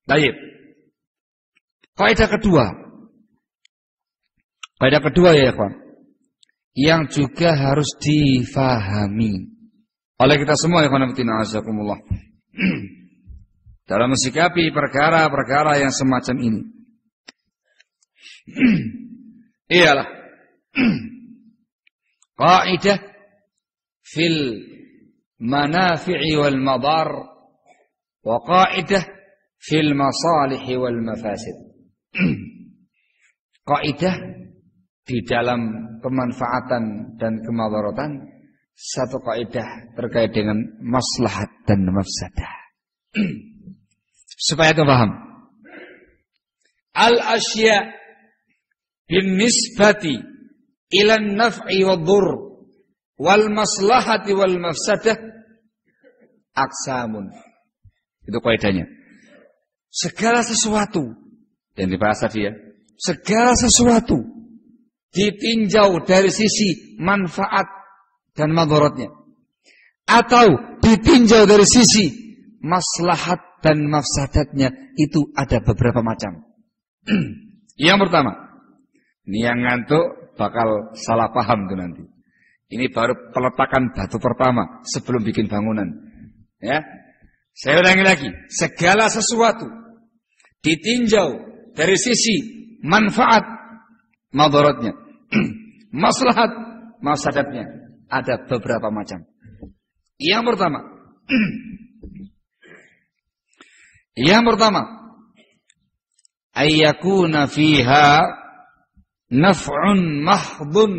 Baik. Kaidah kedua ya ikhwan, yang juga harus difahami oleh kita semua ikhwan fillah azakumullah. Dalam mensikapi perkara-perkara yang semacam ini. Iyalah kaidah fil manafi'i wal madar wa kaidah fil masalih wal mafasid. Kaidah di dalam kemanfaatan dan kemadaratan, satu kaidah terkait dengan maslahat dan mafsadah. Supaya kita paham. Al-asya' bin nisbati ila an-naf'i wad-dhurr wal maslahati wal mafsadah aqsamun. Itu kaidahnya. Segala sesuatu yang dibahas tadi ya. Segala sesuatu ditinjau dari sisi manfaat dan madaratnya, atau ditinjau dari sisi maslahat dan mafsadatnya, itu ada beberapa macam. Yang pertama, ini yang ngantuk bakal salah paham tuh nanti. Ini baru peletakan batu pertama sebelum bikin bangunan. Ya, saya ulangi lagi. Segala sesuatu ditinjau dari sisi manfaat madaratnya, maslahat mafsadatnya, ada beberapa macam. Yang pertama, ayyakuna fiha naf'un mahdun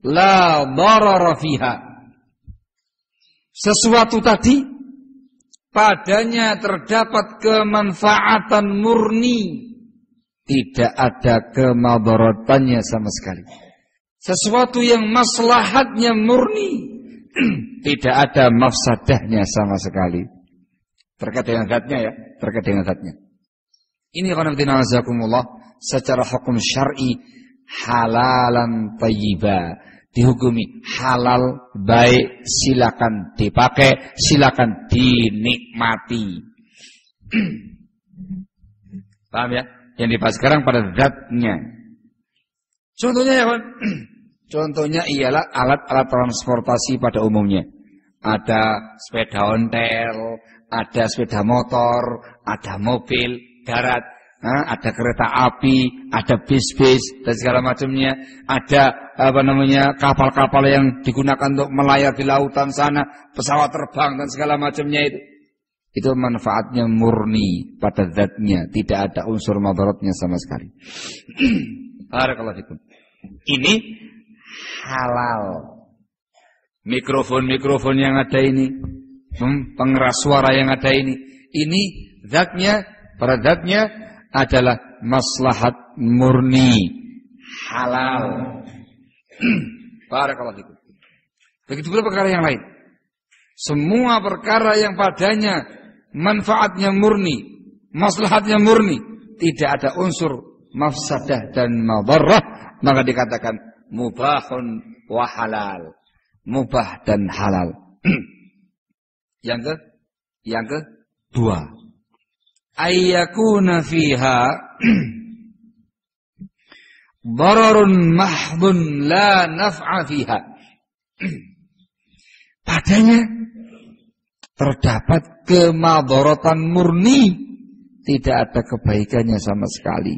la darara fiha. Sesuatu tadi padanya terdapat kemanfaatan murni, tidak ada kemadaratannya sama sekali. Sesuatu yang maslahatnya murni, tidak ada mafsadahnya sama sekali. Terkait dengan zatnya ya, terkait dengan zatnya. Ini qanatina azakumullah, secara hukum syar'i halalan thayyiba, dihukumi halal, baik, silakan dipakai, silakan dinikmati. Paham ya? Yang dibahas sekarang pada zatnya. Contohnya ya kan? Contohnya ialah alat-alat transportasi pada umumnya. Ada sepeda ontel, ada sepeda motor, ada mobil darat, ada kereta api, ada bis-bis dan segala macamnya. Ada kapal-kapal yang digunakan untuk melayar di lautan sana, pesawat terbang dan segala macamnya itu. Itu manfaatnya murni pada zatnya, tidak ada unsur madaratnya sama sekali. Barakallahu fikum. Ini halal. Mikrofon yang ada ini, pengeras suara yang ada ini zatnya, pada zatnya adalah maslahat murni, halal. Barakallahu fikum. Begitu pula perkara yang lain. Semua perkara yang padanya manfaatnya murni, maslahatnya murni, tidak ada unsur mafsadah dan madarrah, maka dikatakan mubahun wa halal. Mubah dan halal. Yang kedua, ayyakuna fiha dararun mahdun la naf'a fiha. Padanya terdapat kemadaratan murni, tidak ada kebaikannya sama sekali.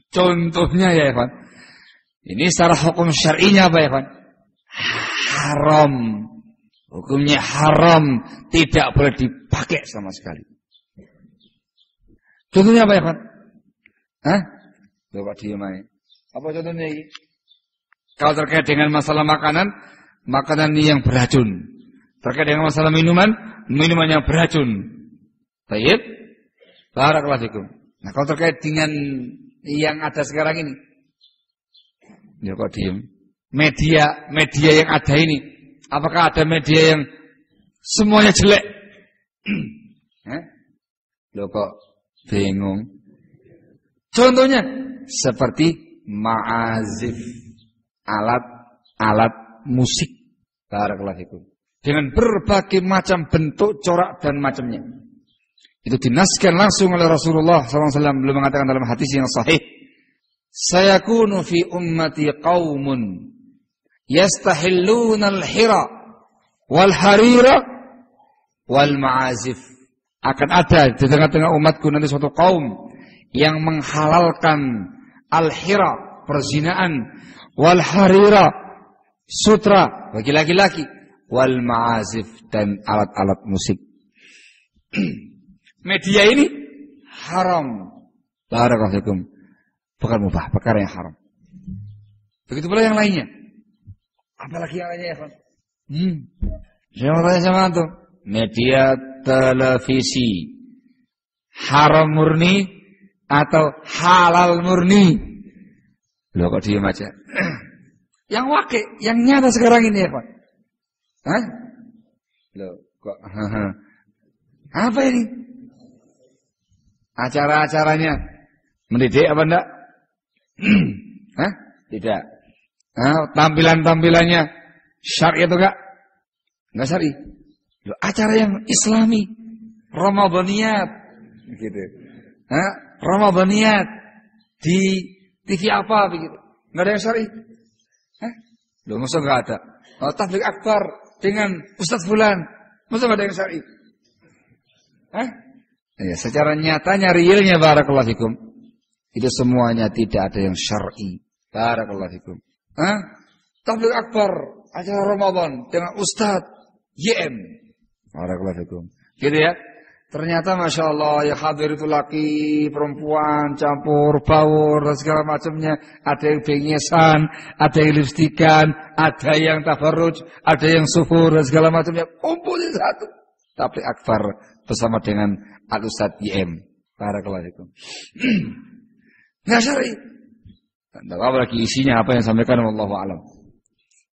Contohnya ya Ikhwan, ini secara hukum syar'inya apa ya Ikhwan? Haram. Hukumnya haram, tidak boleh dipakai sama sekali. Contohnya apa ya Ikhwan? Coba diam aja. Apa contohnya ini? Kalau terkait dengan masalah makanan yang beracun. Terkait dengan masalah minuman yang beracun. Baik. Barakallahu fikum. Nah, kalau terkait dengan yang ada sekarang ini, ya kok diem. Media yang ada ini, apakah ada media yang semuanya jelek? Loh kok bingung. Contohnya seperti ma'azif, alat musik, barakallahu fikum, dengan berbagai macam bentuk, corak dan macamnya. Itu dinaskan langsung oleh Rasulullah SAW. Beliau mengatakan dalam hadis yang sahih, sayakunu fi ummati qaumun yastahilluna al-hira wal harira wal ma'azif. Akan ada di tengah-tengah umatku nanti suatu kaum yang menghalalkan al-hira, perzinaan, wal harira, sutra bagi laki-laki, wal ma'azif, dan alat-alat musik. Media ini haram. Barakallahu fikum. Bukan mubah, perkara yang haram. Begitu pula yang lainnya. Apalagi yang lainnya ya, Pak? Saya mau tanya sama antum. Media televisi haram murni atau halal murni? Loh kok diam aja? Yang wakil, yang nyata sekarang ini ya, Pak? Hah? Loh kok? Apa ini? Acara-acaranya mendidik apa enggak? Hah? Tidak. Tampilan-tampilannya syar'i atau enggak? Enggak syar'i. Loh, acara yang Islami, Ramadaniyat, gitu. Ramadaniyat di TV apa begitu? Enggak ada yang syar'i. Loh, masa enggak ada? Tabligh akbar dengan Ustaz Fulan, masa enggak ada yang syar'i? Ya, secara nyatanya realnya barakallahu fikum, itu semuanya tidak ada yang syar'i. Barakallahu fikum. Tabligh akbar acara Ramadan dengan Ustaz YM. Barakallahu fikum. Gitu ya. Ternyata Masya Allah, ya hadir itu laki, perempuan, campur, baur, dan segala macamnya. Ada yang bengesan, ada yang lipstikan, ada yang tabarruj, ada yang sufur, dan segala macamnya. Kumpulin satu. Tabligh akbar bersama dengan Al-Ustaz YM. Barakallahu fikum. Nggak syar'i. Tidak apa lagi isinya apa yang disampaikan wallahu a'lam.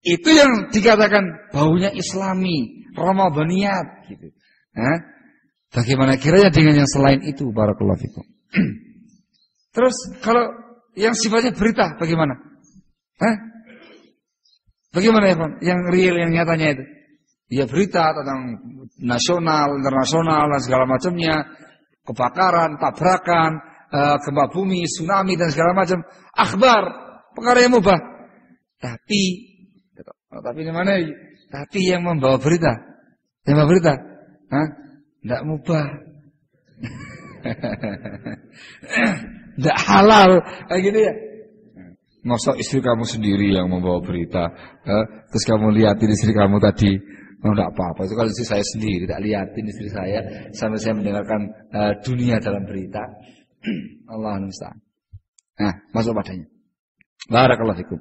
Itu yang dikatakan baunya Islami, Ramadaniyat gitu. Bagaimana kiranya dengan yang selain itu, barakallahu fikum. Terus kalau yang sifatnya berita bagaimana? Bagaimana ya, Pak? Yang real, yang nyatanya itu? Ya berita tentang nasional, internasional dan segala macamnya, kebakaran, tabrakan, gempa bumi, tsunami dan segala macam, akhbar, perkara yang mubah. Tapi di mana? Tapi yang membawa berita, tidak mubah, tidak halal, kayak gitu ya. Masa istri kamu sendiri yang membawa berita, terus kamu lihatin istri kamu tadi, tidak apa-apa. Itu kalau istri saya sendiri, tidak lihatin istri saya sampai saya mendengarkan dunia dalam berita. Allah musta'an. Nah, masuk padanya. Barakallahu fikum.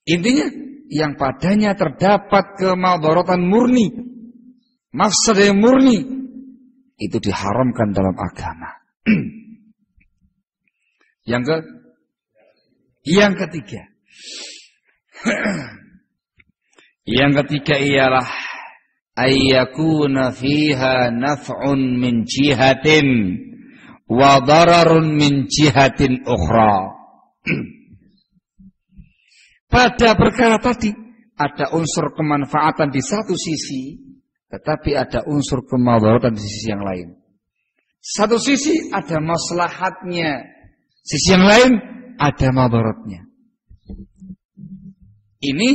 Intinya yang padanya terdapat kemadharatan murni, mafsadah yang murni, itu diharamkan dalam agama. Yang ketiga. Yang ketiga ialah ayyakuna fiha naf'un min jihatin wa dararun min jihatin ukhra. Pada perkara tadi ada unsur kemanfaatan di satu sisi, tetapi ada unsur kemadharatan di sisi yang lain. Satu sisi ada maslahatnya, sisi yang lain ada madharatnya. Ini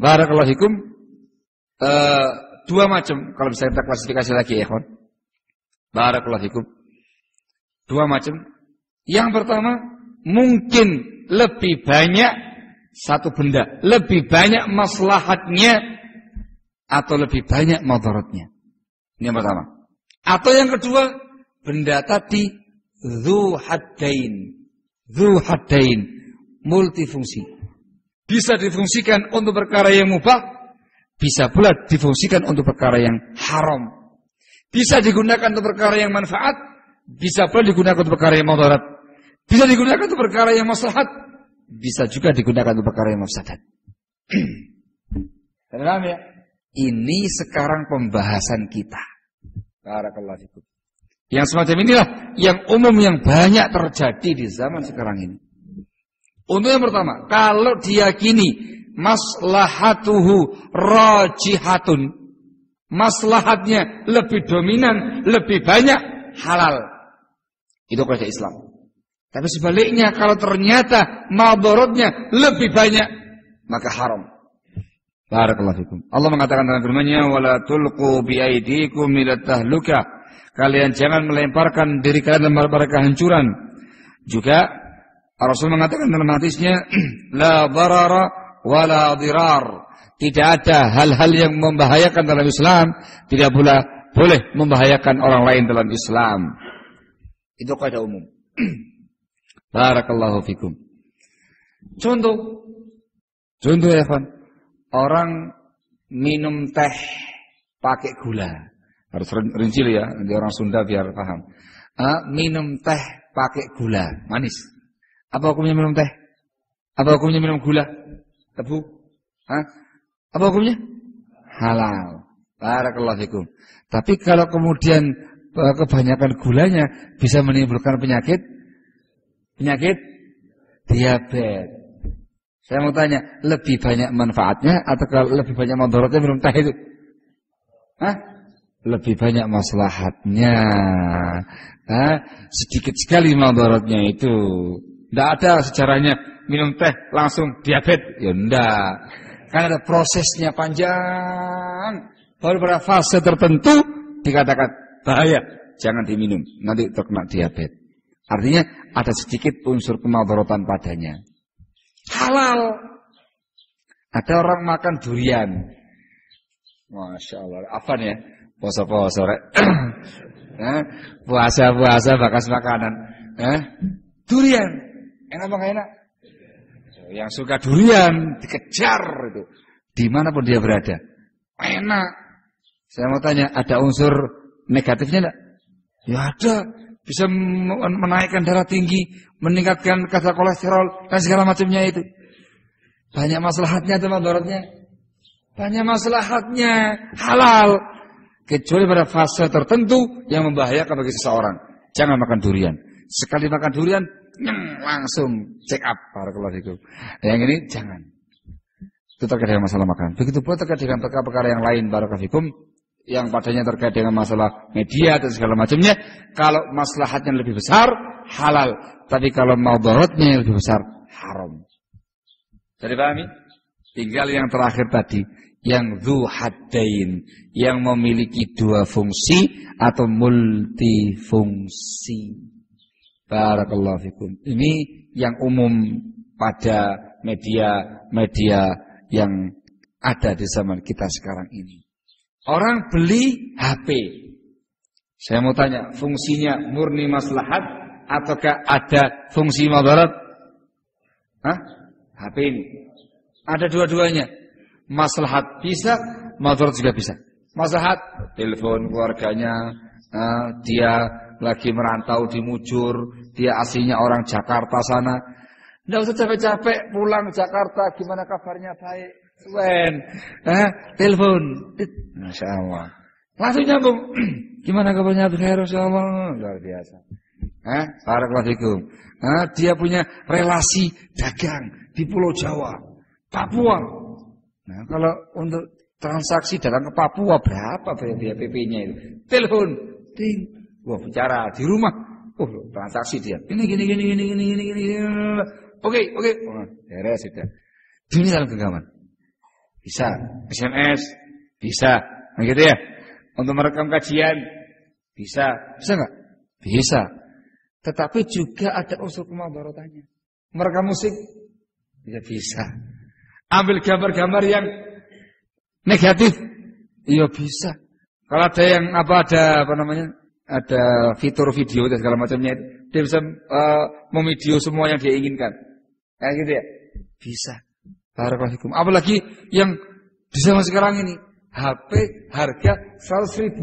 barakallahu fikum dua macam kalau bisa kita klasifikasi lagi ya, kawan. Barakallahu fikum. Dua macam. Yang pertama, mungkin lebih banyak satu benda, lebih banyak maslahatnya atau lebih banyak madaratnya. Ini yang pertama. Atau yang kedua, benda tadi dzu haddain, multifungsi. Bisa difungsikan untuk perkara yang mubah, bisa pula difungsikan untuk perkara yang haram. Bisa digunakan untuk perkara yang manfaat, bisa pula digunakan untuk perkara yang madarat. Bisa digunakan untuk perkara yang maslahat, bisa juga digunakan untuk perkara yang mafsadat. Paham ya? Ini sekarang pembahasan kita. Barakallahu fikum. Yang semacam inilah yang umum yang banyak terjadi di zaman sekarang ini. Untuk yang pertama, kalau diyakini maslahatuhu rajihatun, maslahatnya lebih dominan, lebih banyak halal. Itu kaidah Islam. Tapi sebaliknya kalau ternyata madaratnya lebih banyak, maka haram. Barakallahu fikum. Allah mengatakan dalam firman-Nya, "Wala tulqu biaidikum ila tahluka." Kalian jangan melemparkan diri kalian dalam kehancuran. Juga Rasul mengatakan dalam hadisnya, "La darara wala dirar." Tidak ada hal-hal yang membahayakan dalam Islam, tidak boleh membahayakan orang lain dalam Islam. Itu kaidah umum. Barakallahu fikum. Contoh ya, Fan. Orang minum teh pakai gula. Harus rinci ya, nanti orang Sunda biar paham. Minum teh pakai gula, manis. Apa hukumnya minum teh? Apa hukumnya minum gula? Tebu? Apa hukumnya? Halal. Barakallahu fikum. Tapi kalau kemudian kebanyakan gulanya bisa menimbulkan penyakit diabetes. Saya mau tanya, lebih banyak manfaatnya atau kalau lebih banyak mudaratnya minum teh itu? Lebih banyak maslahatnya. Sedikit sekali mudaratnya itu. Tidak ada sejarahnya minum teh langsung diabetes. Ya enggak. Karena ada prosesnya panjang. Baru pada fase tertentu dikatakan bahaya, jangan diminum, nanti terkena diabetes. Artinya ada sedikit unsur kemudaratan padanya. Halal. Ada orang makan durian. Masya Allah. Apa nih ya? Puasa-puasa. Puasa-puasa bakas makanan. Durian. Enak apa enak? Yang suka durian dikejar itu. Dimanapun dia berada. Enak. Saya mau tanya, ada unsur negatifnya enggak? Ya ada. Bisa menaikkan darah tinggi, meningkatkan kadar kolesterol dan segala macamnya itu. Banyak maslahatnya atau mudaratnya? Banyak maslahatnya, halal. Kecuali pada fase tertentu yang membahayakan bagi seseorang. Jangan makan durian. Sekali makan durian, langsung check up. Barakallahu fikum. Yang ini jangan. Itu terkait dengan masalah makan. Begitu pula terkait dengan perkara-perkara yang lain. Barakallahu fikum. Yang padanya terkait dengan masalah media dan segala macamnya. Kalau maslahatnya lebih besar, halal. Tapi kalau mudaratnya lebih besar, haram. Jadi pahami? Tinggal yang terakhir tadi, yang dzu haddain, yang memiliki dua fungsi atau multifungsi. Barakallahu fikum. Ini yang umum pada media yang ada di zaman kita sekarang ini. Orang beli HP. Saya mau tanya, fungsinya murni maslahat ataukah ada fungsi mudarat? HP ini. Ada dua-duanya. Maslahat bisa, mudarat juga bisa. Maslahat, telepon keluarganya, dia lagi merantau di Mujur, dia aslinya orang Jakarta sana. Nggak usah capek-capek pulang Jakarta, gimana kabarnya? Baik. Telepon. Masya Allah. Langsung nyambung. Gimana kabarnya? Masya Allah. Luar biasa. Barakallahu fikum. Dia punya relasi dagang di Pulau Jawa, Papua. Nah, kalau untuk transaksi datang ke Papua berapa biaya PP-nya itu? Telepon, ding. Wah, bicara di rumah. Transaksi dia. Ini gini. Oke. Beres sudah. Dunia dalam genggaman. Bisa SMS, bisa, gitu ya. Untuk merekam kajian, bisa enggak? Bisa. Tetapi juga ada unsur kemudaratannya. Merekam musik, bisa. Ambil gambar-gambar yang negatif, iya bisa. Kalau ada yang ada fitur video dan segala macamnya, dia bisa memvideo semua yang dia inginkan. Kayak gitu ya, bisa. Barakallahu fikum. Apalagi yang di zaman sekarang ini, HP harga 100.000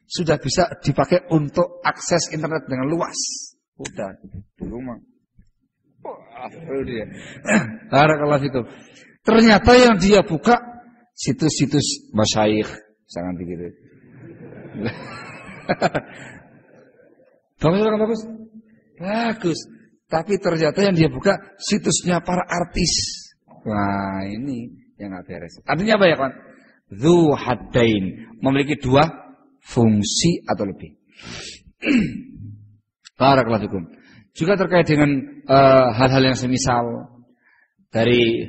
sudah bisa dipakai untuk akses internet dengan luas. Udah di rumah. Dia. Barakallahu fikum. Ternyata yang dia buka situs-situs masyayikh, jangan begitu. Bagus. Bagus. Tapi ternyata yang dia buka situsnya para artis. Wah, ini yang nggak beres. Artinya apa ya, kawan? Dzu haddain, memiliki dua fungsi atau lebih. Barakallahu fikum. Juga terkait dengan hal-hal yang semisal dari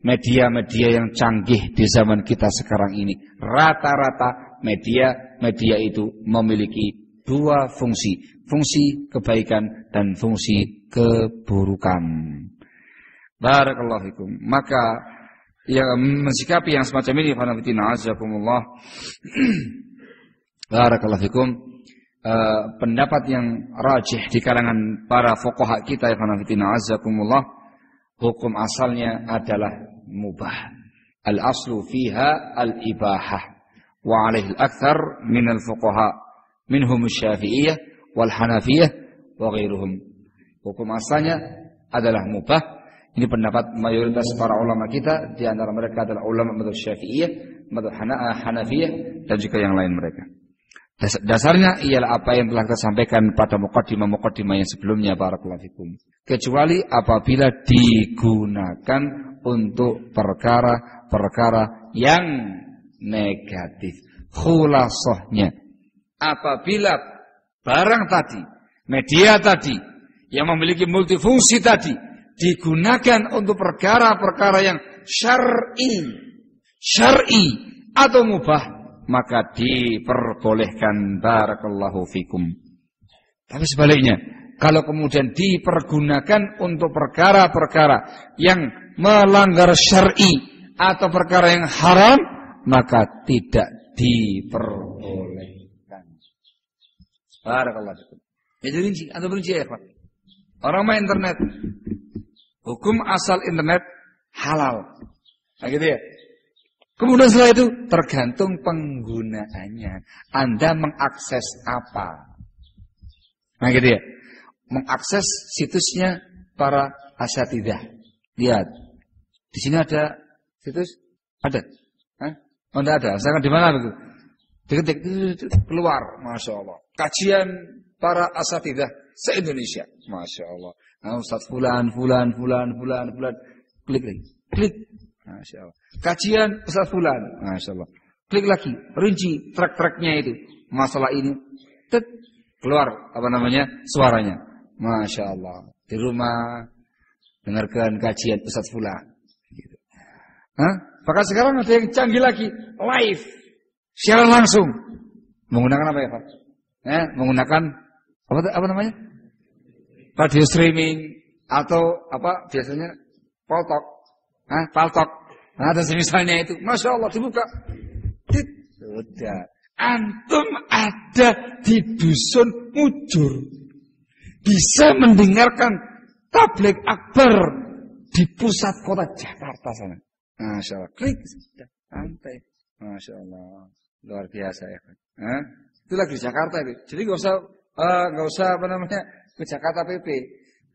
media-media yang canggih di zaman kita sekarang ini. Rata-rata media itu memiliki dua fungsi. Fungsi kebaikan dan fungsi keburukan. Barakallahu fikum. Maka yang mensikapi yang semacam ini, fanafitina azakumullah. Barakallahu fikum. Pendapat yang rajih di kalangan para fuqaha kita, ya fanafitina azakumullah, hukum asalnya adalah mubah. Al-aslu fiha al-ibahah. Wa alaihi al-akthar min al-fuqaha minhum asy-Syafi'iyah wal Hanafiyah wa ghairuhum. Hukum asalnya adalah mubah. Ini pendapat mayoritas para ulama kita, di antara mereka adalah ulama madzhab Syafi'iyah, madzhab Hanafiyah dan juga yang lain mereka. Dasarnya ialah apa yang telah kita sampaikan pada muqaddimah yang sebelumnya, barakallahu fikum. Kecuali apabila digunakan untuk perkara-perkara yang negatif. Khulasahnya, apabila barang tadi, media tadi yang memiliki multifungsi tadi digunakan untuk perkara-perkara yang syar'i atau mubah, maka diperbolehkan, barakallahu fikum. Tapi sebaliknya, kalau kemudian dipergunakan untuk perkara-perkara yang melanggar syar'i atau perkara yang haram, maka tidak diperbolehkan. Barakallahu fikum. Ya rinci, atau berinci ya, Pak. Orang main internet, hukum asal internet halal. Nah gitu ya. Kemudian setelah itu tergantung penggunaannya. Anda mengakses apa? Nah gitu ya. Mengakses situsnya para asyatidah. Lihat. Di sini ada situs? Ada. Hah? Oh enggak ada. Misalkan di mana begitu? Diketik keluar, Masya Allah. Kajian para asatidah se-Indonesia, Masya Allah. Nah, Ustaz fulan. Klik lagi. Klik. Masya Allah. Kajian Ustaz fulan. Masya Allah. Klik lagi. Rinci track-tracknya itu. Masalah ini. Tet. Keluar. Apa namanya? Suaranya. Masya Allah. Di rumah. Dengarkan kajian Ustaz fulan. Gitu. Hah? Bahkan sekarang ada yang canggih lagi. Live. Siaran langsung. Menggunakan apa ya Pak? Menggunakan apa namanya? Radio streaming atau apa biasanya paltok. Paltok. Nah, ada misalnya itu. Masya Allah dibuka. Sudah. Antum ada di dusun Mujur. Bisa mendengarkan tabligh akbar di pusat kota Jakarta sana. Masya Allah. Klik. Sudah. Santai. Masya Allah. Luar biasa ya kan. Itu lagi di Jakarta itu. Jadi nggak usah apa namanya ke Jakarta PP.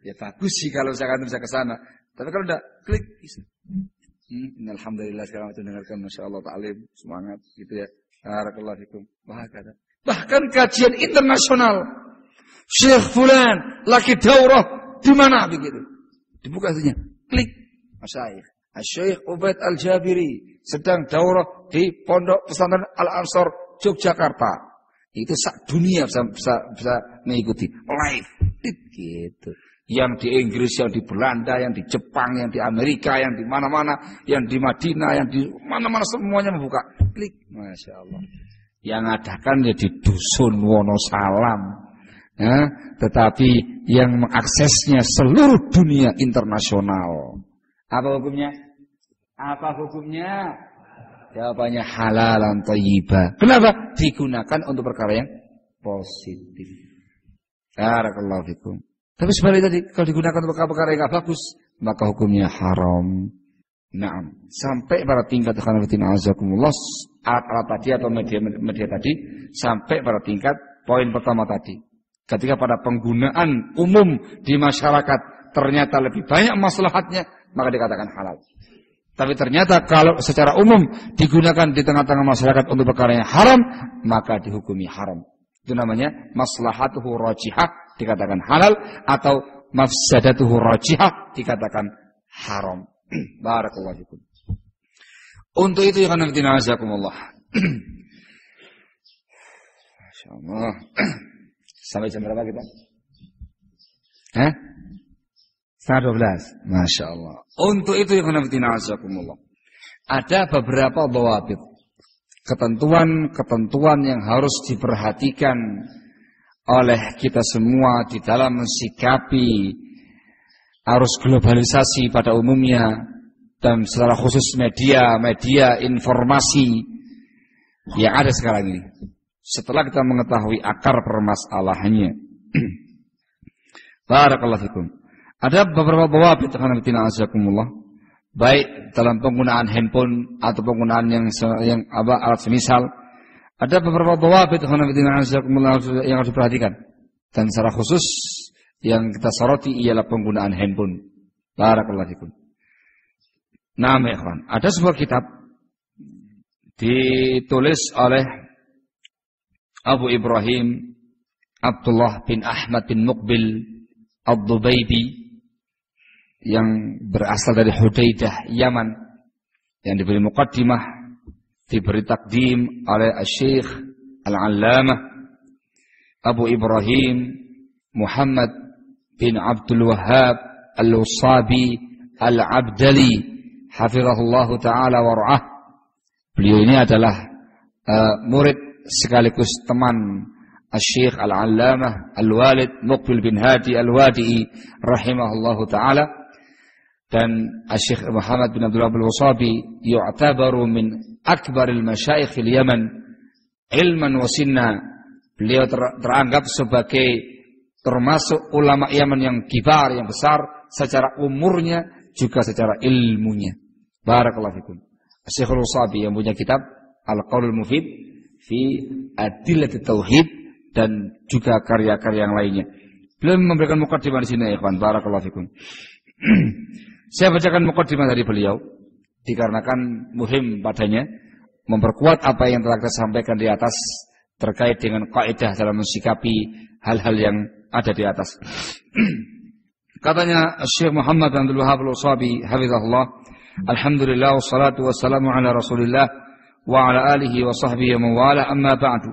Ya bagus sih kalau Jakarta bisa ke sana. Tapi kalau enggak klik bisa. Alhamdulillah sekarang itu dengarkan, Masya Allah ta'alim semangat gitu ya. Barakallahu fikum. Bahkan kajian internasional. Syekh fulan lagi daurah di mana begitu. Dibuka saja. Klik. Masyayikh. Syekh Ubaid Al-Jabiri sedang daurah di Pondok Pesantren Al-Ansor Yogyakarta. Itu sak dunia bisa mengikuti live gitu. Yang di Inggris, yang di Belanda, yang di Jepang, yang di Amerika, yang di mana-mana, yang di Madinah, yang di mana-mana semuanya membuka. Klik, Masya Allah. Yang adakan ya di dusun Wonosalam. Ya, tetapi yang mengaksesnya seluruh dunia internasional. Apa hukumnya? Apa hukumnya? Jawabannya halalan thayyibah. Kenapa? Digunakan untuk perkara yang positif. Barakallahu fikum. Tapi sebaliknya tadi, kalau digunakan untuk perkara yang enggak bagus, maka hukumnya haram. Naam. Sampai pada tingkat khanafatina azakumullah, alat tadi atau media tadi, sampai pada tingkat poin pertama tadi. Ketika pada penggunaan umum di masyarakat ternyata lebih banyak maslahatnya, maka dikatakan halal. Tapi ternyata kalau secara umum digunakan di tengah-tengah masyarakat untuk perkara yang haram, maka dihukumi haram. Itu namanya maslahatuhu rajihah dikatakan halal, atau mafsadatuhu rajihah dikatakan haram. Barakallahu fikum. Untuk itu ya khana fillah azakumullah. Masyaallah. Sampai jam berapa kita? 11:30. Masya Allah. Untuk itu yang azakumullah. Ada beberapa dhawabit, ketentuan-ketentuan yang harus diperhatikan oleh kita semua di dalam mensikapi arus globalisasi pada umumnya dan secara khusus media informasi yang ada sekarang ini. Setelah kita mengetahui akar permasalahannya. Barakallahu fikum. Ada beberapa dhawabit azakumullah. Baik dalam penggunaan handphone atau penggunaan yang alat semisal, ada beberapa dhawabit yang harus diperhatikan. Dan secara khusus yang kita soroti ialah penggunaan handphone. Barakallahu fikum. Nah, ikhwan, ada sebuah kitab ditulis oleh Abu Ibrahim Abdullah bin Ahmad bin Muqbil Ad-Dubaybi yang berasal dari Hudaidah, Yaman, yang diberi muqaddimah, diberi takdim oleh Syekh Al-Allamah Abu Ibrahim Muhammad bin Abdul Wahhab Al-Usabi Al-Abdali hafizahullahu ta'ala war'ah. Beliau ini adalah murid sekaligus teman Syekh Al-Allamah Al-Walid Muqbil bin Hadi Al-Wadi'i rahimahullahu ta'ala. Dan Syekh Muhammad bin Abdul Wahhab Al-Usabi yu'tabaru min akbaril masyayikh fil Yaman ilman wa sinna. Beliau teranggap sebagai termasuk ulama Yaman yang kibar, yang besar secara umurnya juga secara ilmunya. Barakallahu fikum. Syekh Al-Usabi yang punya kitab Al-Qaulul Mufid fi Adillatit Tauhid dan juga karya-karya yang lainnya. Beliau memberikan muqaddimah di sini, ikhwan. Barakallahu fikum. Saya bacakan muqaddimah dari beliau dikarenakan muhim padanya memperkuat apa yang telah kita sampaikan di atas terkait dengan kaidah dalam mensikapi hal-hal yang ada di atas. Katanya Syekh Muhammad bin Abdul Wahhab Al-Usabi hafizahullah, alhamdulillah wassalatu wassalamu ala Rasulillah wa ala alihi wa sahbihi wa mawala, amma ba'du.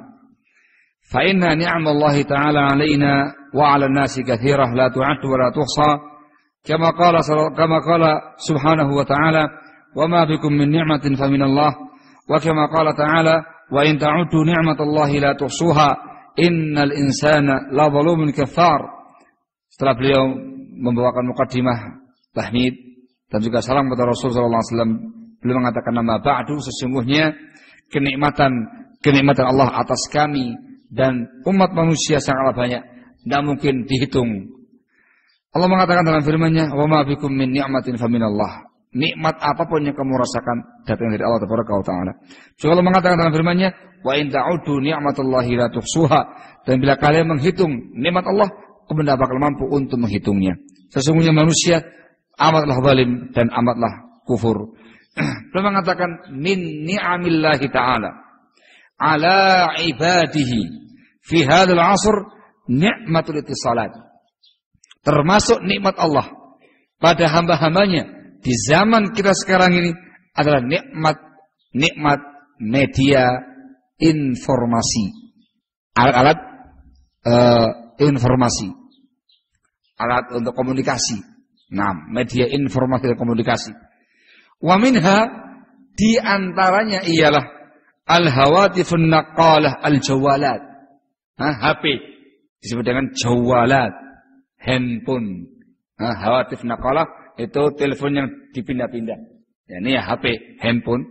Fa inna ni'amallahi ta'ala 'alaina wa 'ala an-nasi katsirah la tu'addu wa la tuhsa. كما قال سبحانه وتعالى وما بكم من نعمة فمن الله وكما قال تعالى وإن تعدوا نعمة الله لا تحصوها إن الإنسان لظلوم كفار. Setelah beliau membawakan muqaddimah tahmid dan juga salam kepada Rasul sallallahu alaihi wasallam, beliau mengatakan nama ba'du, sesungguhnya kenikmatan Allah atas kami dan umat manusia sangatlah banyak, tidak mungkin dihitung. Allah mengatakan dalam firman-Nya, "Wa ma bikum min ni'matin faminallah." Nikmat apapun yang kamu rasakan datang dari Allah Taala. Juga Allah mengatakan dalam firman-Nya, "Wa in ta'udu ni'matallahi la tuhsuha." Dan bila kalian menghitung nikmat Allah, kamu tidak bakal mampu untuk menghitungnya. Sesungguhnya manusia amatlah zalim dan amatlah kufur. Beliau mengatakan min ni'amillahi ta'ala ala ibadihi fi hadzal 'asr ni'matul ittisalat. Termasuk nikmat Allah pada hamba-hambanya di zaman kita sekarang ini adalah nikmat media informasi, alat-alat informasi, alat untuk komunikasi. Nah, media informasi dan komunikasi. Wa minha, di antaranya ialah al-hawatifun naqalah al-jawalat. HP disebut dengan jawalat. Handphone, hawatif naqalah itu telepon yang dipindah-pindah. Ya, ini ya HP, handphone,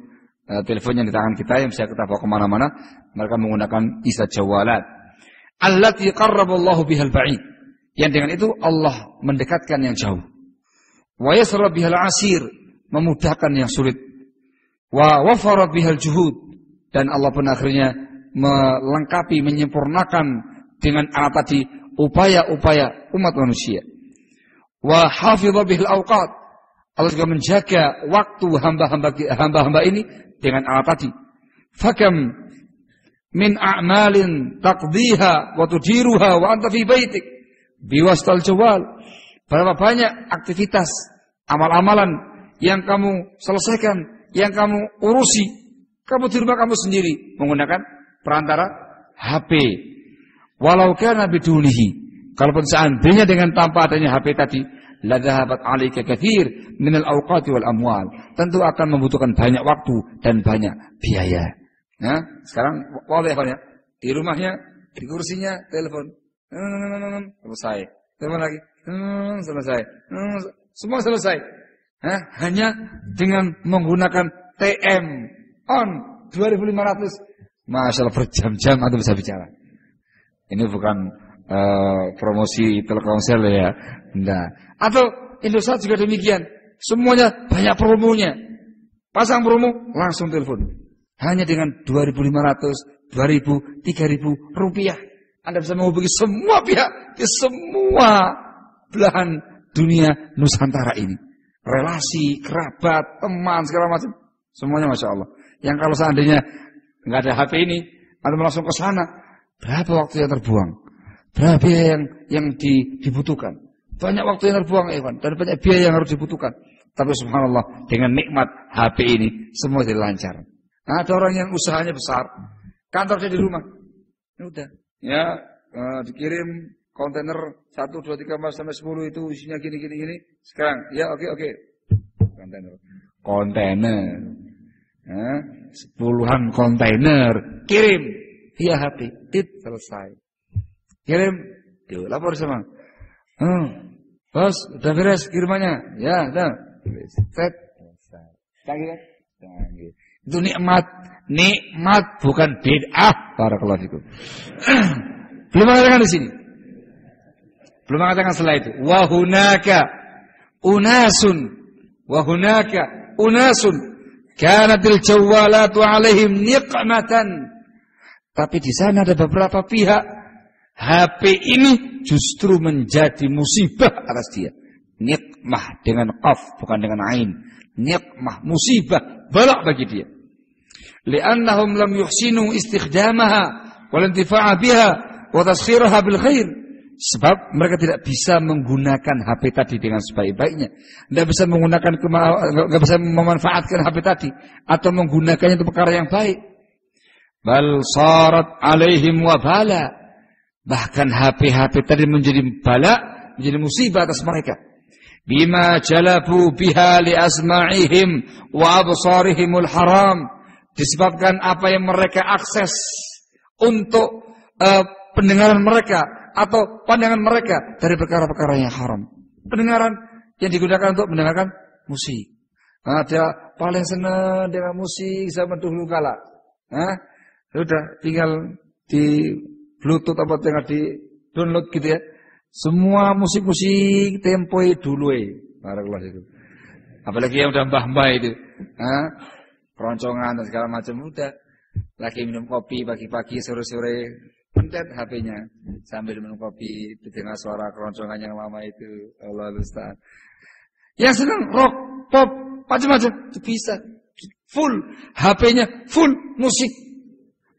telepon yang di tangan kita yang bisa kita bawa kemana-mana. Mereka menggunakan istilah jawalat. Allati qarraballahu bihal ba'id. Yang dengan itu Allah mendekatkan yang jauh. Wa yasra bihal asir, memudahkan yang sulit. Wa wafara bihal juhud, dan Allah pun akhirnya melengkapi, menyempurnakan dengan alat tadi upaya-upaya umat manusia. Wa hafidha bihil awqat, Allah juga menjaga waktu hamba-hamba ini dengan alat tadi. Fakam min a'malin taqdiha wa tudiruha wa anta fi baitik biwastal jawal. Berapa banyak aktivitas, amal-amalan yang kamu selesaikan, yang kamu urusi, kamu di rumah kamu sendiri menggunakan perantara HP. Walau kana bidunihi. Kalaupun seandainya dengan tanpa adanya HP tadi, la dhahabat 'alaika katsir min al-awqati wal amwal. Tentu akan membutuhkan banyak waktu dan banyak biaya. Nah, sekarang boleh ya, di rumahnya, di kursinya, telepon. Selesai. Telepon lagi. Selesai. Semua selesai. Hanya dengan menggunakan TM on 2500. Masya Allah, berjam-jam atau bisa bicara. Ini bukan promosi Telkomsel ya. Nah. Atau Indosat juga demikian. Semuanya banyak promonya. Pasang promo, langsung telepon. Hanya dengan 2.500, 2.000, 3.000 rupiah. Anda bisa menghubungi semua pihak di semua belahan dunia Nusantara ini. Relasi, kerabat, teman, segala macam. Semuanya Masya Allah. Yang kalau seandainya nggak ada HP ini, Anda langsung ke sana, berapa waktu yang terbuang? Berapa biaya yang dibutuhkan? Banyak waktu yang terbuang, Evan, dan banyak biaya yang harus dibutuhkan. Tapi subhanallah, dengan nikmat HP ini, semua jadi lancar. Nah, ada orang yang usahanya besar, kantornya di rumah. Ya udah, ya dikirim kontainer 1, 2, 3, 4, sampai 10 itu isinya gini. Sekarang, ya oke. Kontainer. Sepuluhan kontainer. Kirim. Via HP. Selesai. Kirim. Yuk, lapor sama. Bos, udah beres kirimannya. Ya, udah. Set. Selesai. Canggih kan? Canggih. Itu nikmat. Nikmat bukan bid'ah. Barakallahu fikum. Belum mengatakan di sini. Belum mengatakan setelah itu. Wa hunaka unasun kanatil jawalatu alaihim niqmatan. Tapi di sana ada beberapa pihak HP ini justru menjadi musibah atas dia. Nikmah dengan qaf bukan dengan ain. Nikmah, musibah, balak bagi dia. Li'annahum lam yuhsinu istikhdamaha wal intifa'a biha wa taskhiraha bil khair. Sebab mereka tidak bisa menggunakan HP tadi dengan sebaik-baiknya. Tidak bisa bisa memanfaatkan HP tadi atau menggunakannya untuk perkara yang baik. Bal sarat alaihim wabala. Bahkan HP tadi menjadi bala, menjadi musibah atas mereka. Bima jalabu biha li asma'ihim wa absarihimul haram. Disebabkan apa yang mereka akses untuk pendengaran mereka atau pandangan mereka dari perkara-perkara yang haram. Pendengaran yang digunakan untuk mendengarkan musik. Dia paling senang dengan musik zaman dulu kala. Sudah tinggal di Bluetooth apa tinggal di download gitu ya. Semua musik-musik tempoi dulu barakallahu itu. Apalagi yang udah mbah-mbah itu. Keroncongan dan segala macam udah. Lagi minum kopi pagi-pagi sore-sore, pentet HP-nya sambil minum kopi, dengar suara keroncongan yang lama itu. Allah Ustaz. Yang senang rock, pop, macam-macam itu bisa. Full HP-nya full musik.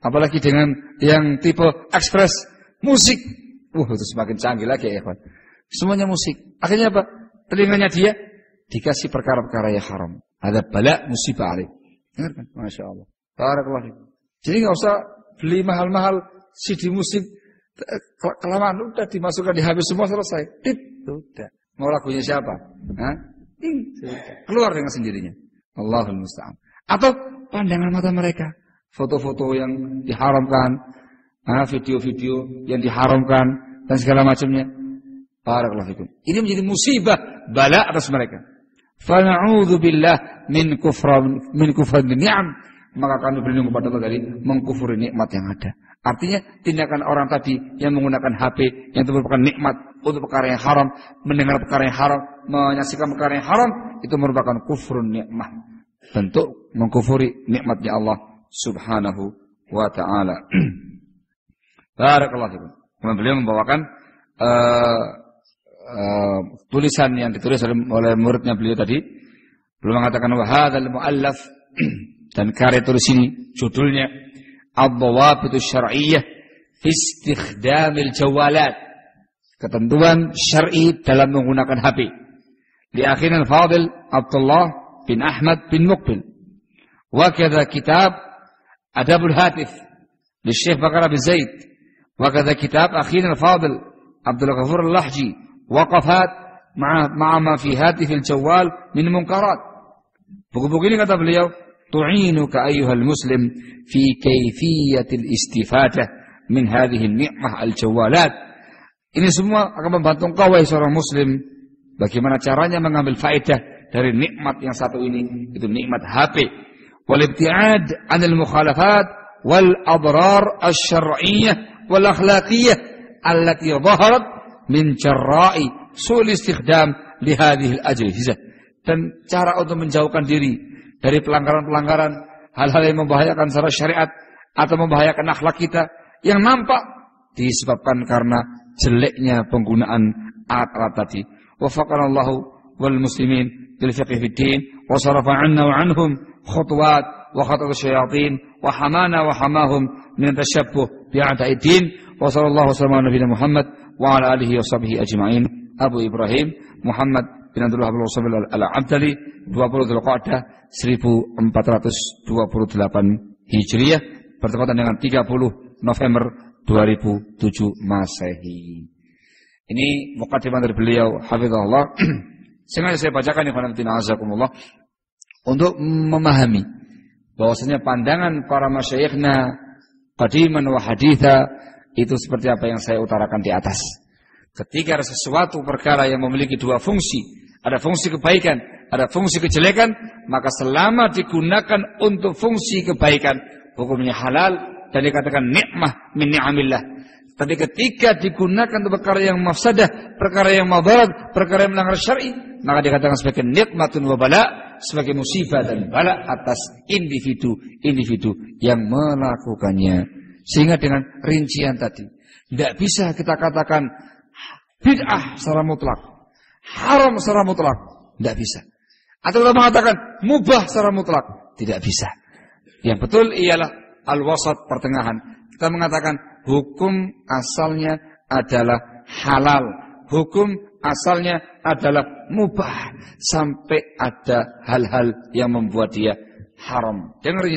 Apalagi dengan yang tipe Express musik. Itu semakin canggih lagi ya, kawan. Semuanya musik. Akhirnya apa? Telinganya dia dikasih perkara-perkara yang haram. Ada bala musibah alaih. Dengar kan? Masya Allah. Barakallahu. Jadi nggak usah beli mahal-mahal CD musik. Kelamaan udah dimasukkan di HP semua selesai. Udah. Mau lagunya siapa? Keluar dengan sendirinya. Allahul musta'an. Atau pandangan mata mereka. Foto-foto yang diharamkan, video-video yang diharamkan dan segala macamnya. Barakallahu fikum. Ini menjadi musibah, bala atas mereka. Fa na'udzu billah min kufran ni'am. Maka kami berlindung kepada Allah dari mengkufuri nikmat yang ada. Artinya tindakan orang tadi yang menggunakan HP yang itu merupakan nikmat untuk perkara yang haram, mendengar perkara yang haram, menyaksikan perkara yang haram, itu merupakan kufrun nikmah. Bentuk mengkufuri nikmatnya Allah Subhanahu wa ta'ala. Barakallahu fikum. Kemudian beliau membawakan tulisan yang ditulis oleh muridnya beliau tadi. Beliau mengatakan wa hadzal muallaf dan karya tulis ini judulnya Ad-Dawabitus Syar'iyyah fi Istikhdamil Jawalat. Ketentuan syar'i dalam menggunakan HP. Li akhina al-Fadil Abdullah bin Ahmad bin Muqbil. Wa kadza kitab Adabul Hatif li Syekh Bakar bin Zaid وكذا كتاب أخينا الفاضل عبد الغفور اللحجي وقفات مع ما في هاتف الجوال من منكرات. Buku-buku ini kata beliau, tu'inuka ayyuhal muslim fi kaifiyatil istifadah min hadhihi ni'mah al-jawalat. Ini semua akan membantu engkau wahai seorang muslim bagaimana caranya mengambil faedah dari nikmat yang satu ini, itu nikmat HP. Wal ibti'ad 'anil mukhalafat wal adrar asy-syar'iyyah wal akhlaqiyah allati dhaharat min jarra'i sul istikhdam li hadhihi al-ajhizah. Dan cara untuk menjauhkan diri dari pelanggaran-pelanggaran, hal-hal yang membahayakan secara syariat atau membahayakan akhlak kita yang nampak disebabkan karena jeleknya penggunaan alat-alat tadi. Wafaqanallahu wal muslimin bil fiqh fid din wa sarafa 'anna wa 'anhum khutuwat wa khatat asyayatin wa hamana wa hamahum min tashabbuh bi a'da'id din. Wa sallallahu alaihi nabiyina Muhammad wa ala alihi wa sahbihi ajma'in. Abu Ibrahim Muhammad bin Abdullah bin Usabil al-Abdali, 20 Dzulqa'dah 1428 Hijriah, bertepatan dengan 30 November 2007 Masehi. Ini mukadimah dari beliau hafizahullah. Sengaja saya bacakan ikhwanatina azakumullah untuk memahami bahwasanya pandangan para masyayikhna qadiman wa haditha itu seperti apa yang saya utarakan di atas. Ketika ada sesuatu perkara yang memiliki dua fungsi, ada fungsi kebaikan, ada fungsi kejelekan, maka selama digunakan untuk fungsi kebaikan, hukumnya halal dan dikatakan nikmah min ni'amillah. Tapi ketika digunakan untuk perkara yang mafsadah, perkara yang madarat, perkara yang melanggar syar'i, maka dikatakan sebagai nikmatun wa bala, sebagai musibah dan bala atas individu-individu yang melakukannya. Sehingga dengan rincian tadi, tidak bisa kita katakan bid'ah secara mutlak, haram secara mutlak, tidak bisa. Atau kita mengatakan mubah secara mutlak, tidak bisa. Yang betul ialah al-wasat, pertengahan. Kita mengatakan hukum asalnya adalah halal, hukum asalnya adalah mubah, sampai ada hal-hal yang membuat dia haram. Dengar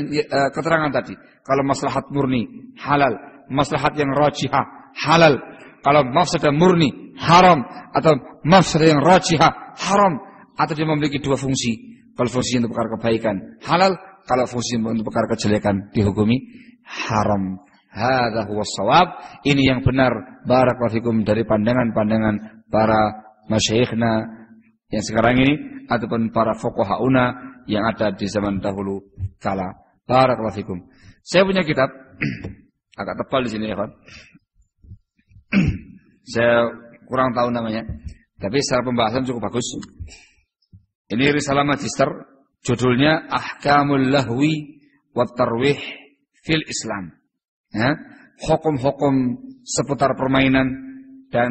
keterangan tadi. Kalau maslahat murni halal, maslahat yang rajihah halal. Kalau mafsadah murni haram, atau mafsadah yang rajihah haram, atau dia memiliki dua fungsi. Kalau fungsi untuk perkara kebaikan halal, kalau fungsi untuk perkara kejelekan dihukumi haram. Hadza huwas shawab. Ini yang benar, barakallahu fikum, dari pandangan-pandangan para masyayikhna yang sekarang ini ataupun para fuqahauna yang ada di zaman dahulu kala. Barakallahu fikum. Saya punya kitab agak tebal di sini ya, Pak. Saya kurang tahu namanya, tapi secara pembahasan cukup bagus. Ini risalah magister, judulnya Ahkamul Lahwi wat Tarwih fil Islam. Ya, hukum-hukum seputar permainan dan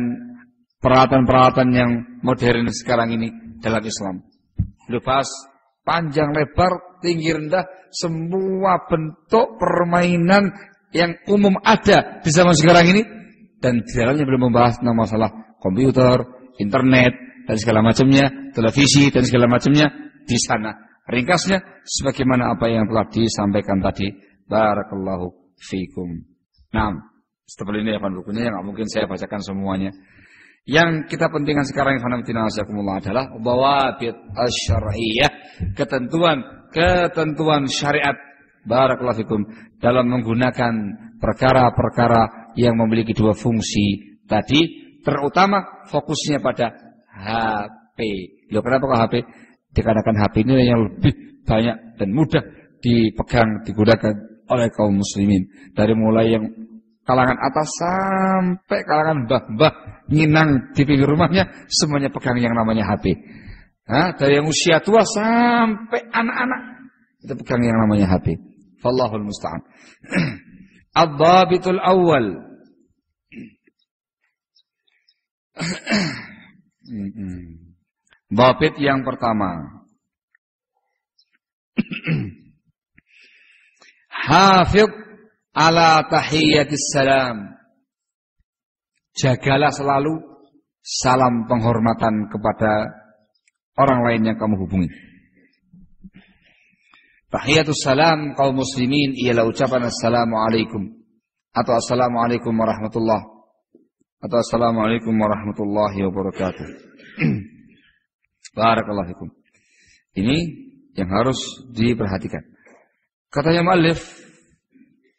peralatan-peralatan yang modern sekarang ini dalam Islam. Dibahas panjang lebar, tinggi rendah, semua bentuk permainan yang umum ada di zaman sekarang ini. Dan di dalamnya belum membahas tentang masalah komputer, internet, dan segala macamnya, televisi, dan segala macamnya di sana. Ringkasnya, sebagaimana apa yang telah disampaikan tadi. Barakallahu fiikum. Nah, setelah ini ya bukunya yang nggak mungkin saya bacakan semuanya. Yang kita pentingkan sekarang adalah dhawabit asy-syar'iyyah, ketentuan syariat, barakallahu fikum, dalam menggunakan perkara-perkara yang memiliki dua fungsi tadi, terutama fokusnya pada HP. Loh, kenapa kok HP? Dikarenakan HP ini yang lebih banyak dan mudah dipegang, digunakan oleh kaum muslimin. Dari mulai yang kalangan atas sampai kalangan mbah-mbah nginang di pinggir rumahnya, semuanya pegang yang namanya HP. Dari yang usia tua sampai anak-anak, itu pegang yang namanya HP. Wallahul musta'an. Ad-dhabitul awal. Dhabit yang pertama. Hafidh ala tahiyyatis salam. Jagalah selalu salam penghormatan kepada orang lain yang kamu hubungi. Tahiyyatus salam kaum muslimin ialah ucapan assalamualaikum. atau assalamualaikum warahmatullahi atau assalamualaikum warahmatullahi wabarakatuh. Barakallahu fikum. Ini yang harus diperhatikan. Katanya muallif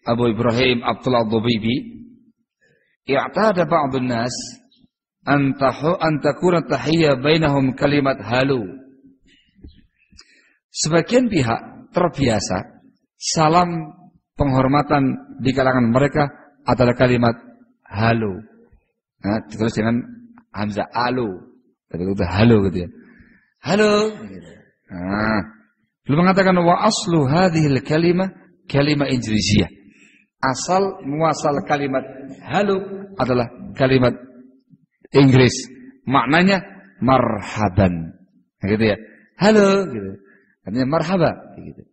Abu Ibrahim Abdullah Ad-Dubaybi, i'tada ba'dun nas an takuna tahiyya bainahum kalimat halu. Sebagian pihak terbiasa salam penghormatan di kalangan mereka adalah kalimat halu. Nah, ditulis dengan hamzah alu. Tapi itu halu gitu ya. Halo. Nah, belum mengatakan wa aslu hadhil kalimah kalimah Inggrisiyah. Asal muasal kalimat halo adalah kalimat Inggris. Maknanya marhaban. Nah, gitu ya. Halo gitu. Artinya marhaba gitu.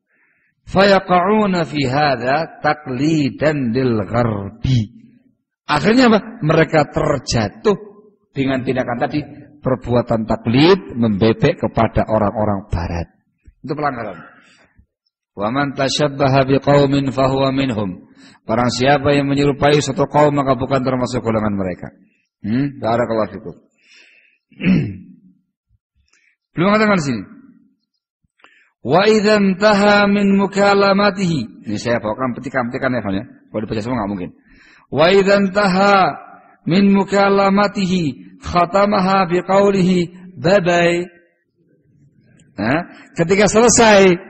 Fayaqa'una fi hadza taqlidan lil gharbi. Akhirnya apa? Mereka terjatuh dengan tindakan tadi, perbuatan taklid, membebek kepada orang-orang barat. Itu pelanggaran. Wa man tashabbaha biqaumin fahuwa minhum. Barang siapa yang menyerupai suatu kaum maka bukan termasuk golongan mereka. Barakallahu fikum. Belum mengatakan sini. Wa idza intaha min mukalamatihi. Ini saya bawakan petikan-petikan ya, ya. Kalau dibaca semua enggak mungkin. Wa idza intaha min mukalamatihi khatamaha biqaulihi bye-bye. Nah, ketika selesai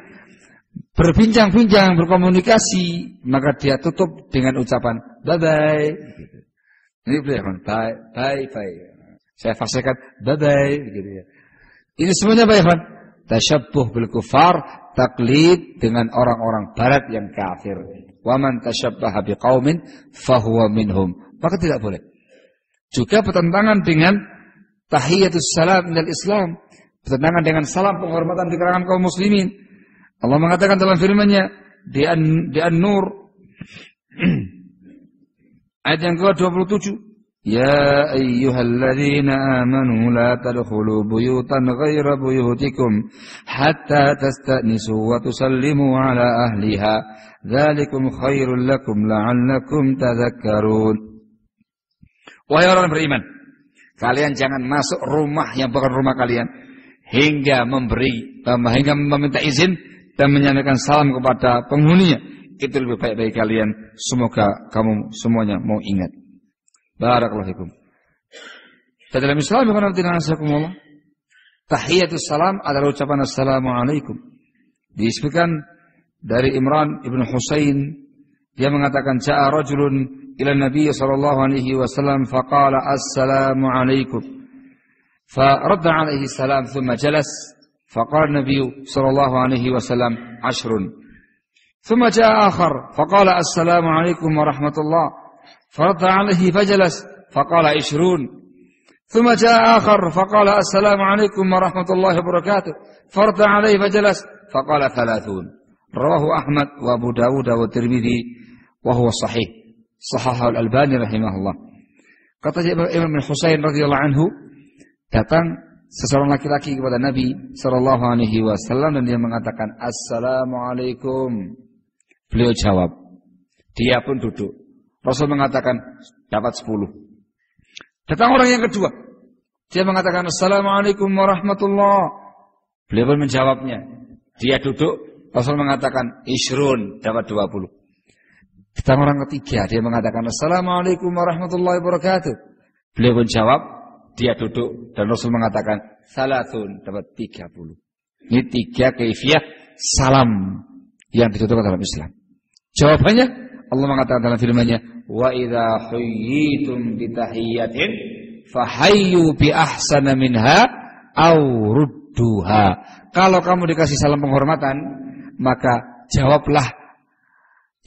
berbincang-bincang, berkomunikasi, maka dia tutup dengan ucapan bye-bye. Ini boleh kan? Bye-bye. Saya fasihkan bye-bye gitu ya. Ini semuanya apa ya, Pak? Tasyabbuh bil kufar, taklid dengan orang-orang barat yang kafir. Wa man tasyabbaha biqaumin fahuwa minhum. Maka tidak boleh. Juga bertentangan dengan tahiyatus salam minal Islam, bertentangan dengan salam penghormatan di kalangan kaum muslimin. Allah mengatakan dalam firman-Nya di An-Nur ayat yang ke-27, ya ayyuhalladzina amanu la tadkhulu buyutan ghaira buyutikum hatta tasta'nisu wa tusallimu ala ahliha dzalikum khairul lakum la'allakum tadhakkarun. Wahai orang beriman, kalian jangan masuk rumah yang bukan rumah kalian hingga meminta izin dan menyampaikan salam kepada penghuninya. Itu lebih baik bagi kalian. Semoga kamu semuanya mau ingat. Barakallahu fikum. Dalam Islam tahiyatus salam adalah ucapan assalamualaikum. Disebutkan dari Imran ibn Husain, dia mengatakan ja'a rajulun ila Nabi sallallahu alaihi wasallam faqala assalamu alaikum. Faradda alaihi salam thumma jalas faqala Nabi sallallahu alaihi wasallam 10. Thumma ja'a akhar faqala assalamu alaikum wa rahmatullah. فرد عليه فجلس فقال 20. ثم جاء آخر فقال السلام عليكم ورحمة الله وبركاته فرد عليه فجلس فقال 30. رواه أحمد وأبو داود والترمذي وهو صحيح صححه الألباني رحمه الله. Kata Imam bin Husain radhiyallahu anhu, datang seseorang laki-laki kepada Nabi sallallahu alaihi wasallam dan dia mengatakan assalamualaikum. Beliau jawab, dia pun duduk. Rasul mengatakan dapat 10. Datang orang yang kedua. Dia mengatakan assalamualaikum warahmatullah. Beliau pun menjawabnya. Dia duduk. Rasul mengatakan 20 dapat 20. Datang orang ketiga. Dia mengatakan assalamualaikum warahmatullahi wabarakatuh. Beliau pun jawab. Dia duduk. Dan Rasul mengatakan 30 dapat 30. Ini 3 kaifiyah salam yang ditentukan dalam Islam. Jawabannya Allah mengatakan dalam firman-Nya, wa idza huyyitum bi tahiyyatin fahayyu bi ahsana minha aw rudduha. Kalau kamu dikasih salam penghormatan, maka jawablah